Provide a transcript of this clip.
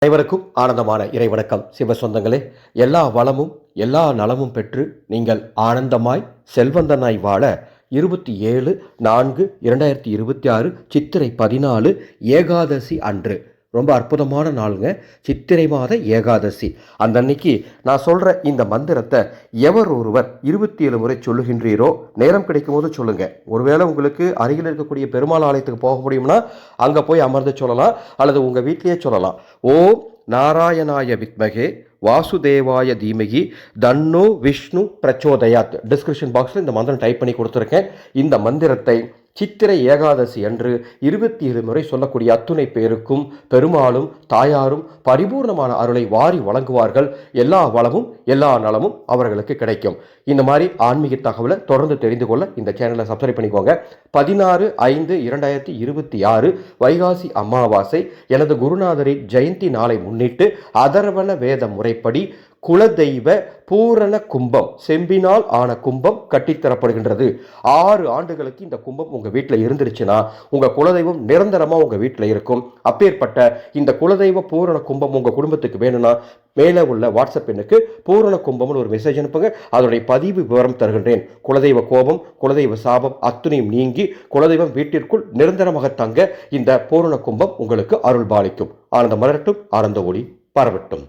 அனைவருக்கும் ஆனந்தமான இறைவணக்கம். சிவ சொந்தங்களே, எல்லா வளமும் எல்லா நலமும் பெற்று நீங்கள் ஆனந்தமாய் செல்வந்தனாய் வாழ 27/4/2026 சித்திரை 14 ஏகாதசி அன்று ரொம்ப அற்புதமான நாளுங்க. சித்திரை மாத ஏகாதசி அந்த அன்னைக்கு நான் சொல்கிற இந்த மந்திரத்தை எவர் ஒருவர் 27 முறை சொல்லுகின்றீரோ, நேரம் கிடைக்கும் போது சொல்லுங்க. ஒருவேளை உங்களுக்கு அருகில் இருக்கக்கூடிய பெருமாள் ஆலயத்துக்கு போக முடியும்னா அங்கே போய் அமர்ந்து சொல்லலாம், அல்லது உங்கள் வீட்டிலேயே சொல்லலாம். ஓம் நாராயணாய வித்மகே வாசுதேவாய தீமகி தன்னோ விஷ்ணு பிரச்சோதயாத். டிஸ்கிரிப்ஷன் பாக்ஸில் இந்த மந்திரம் டைப் பண்ணி கொடுத்துருக்கேன். இந்த மந்திரத்தை சித்திரை ஏகாதசி அன்று 27 முறை சொல்லக்கூடிய அத்துணை பேருக்கும் பெருமாளும் தாயாரும் பரிபூர்ணமான அருளை வாரி வழங்குவார்கள். எல்லா வளமும் எல்லா நலமும் அவர்களுக்கு கிடைக்கும். இந்த மாதிரி ஆன்மீக தகவலை தொடர்ந்து தெரிந்து கொள்ள இந்த சேனலை சப்ஸ்கிரைப் பண்ணிக்கோங்க. 16/5/2026 வைகாசி அமாவாசை எனது குருநாதரின் ஜெயந்தி நாளை முன்னிட்டு அதர்வன வேத முறைப்படி குலதெய்வ பூரண கும்பம், செம்பினால் ஆன கும்பம் கட்டித்தரப்படுகின்றது. 6 ஆண்டுகளுக்கு இந்த கும்பம் உங்கள் வீட்டில் இருந்துருச்சுன்னா உங்கள் குலதெய்வம் நிரந்தரமாக உங்கள் வீட்டில் இருக்கும். அப்பேற்பட்ட இந்த குலதெய்வ பூரண கும்பம் உங்கள் குடும்பத்துக்கு வேணும்னா மேலே உள்ள வாட்ஸ்அப் எண்ணுக்கு பூரண கும்பம்னு ஒரு மெசேஜ் அனுப்புங்க. அதனுடைய பதிவு விவரம் தருகின்றேன். குலதெய்வ கோபம், குலதெய்வ சாபம் அத்துணையும் நீங்கி குலதெய்வம் வீட்டிற்குள் நிரந்தரமாக தங்க இந்த பூரண கும்பம் உங்களுக்கு அருள் பாலிக்கும். ஆனந்த மலரட்டும், ஆனந்த ஒளி பரவட்டும்.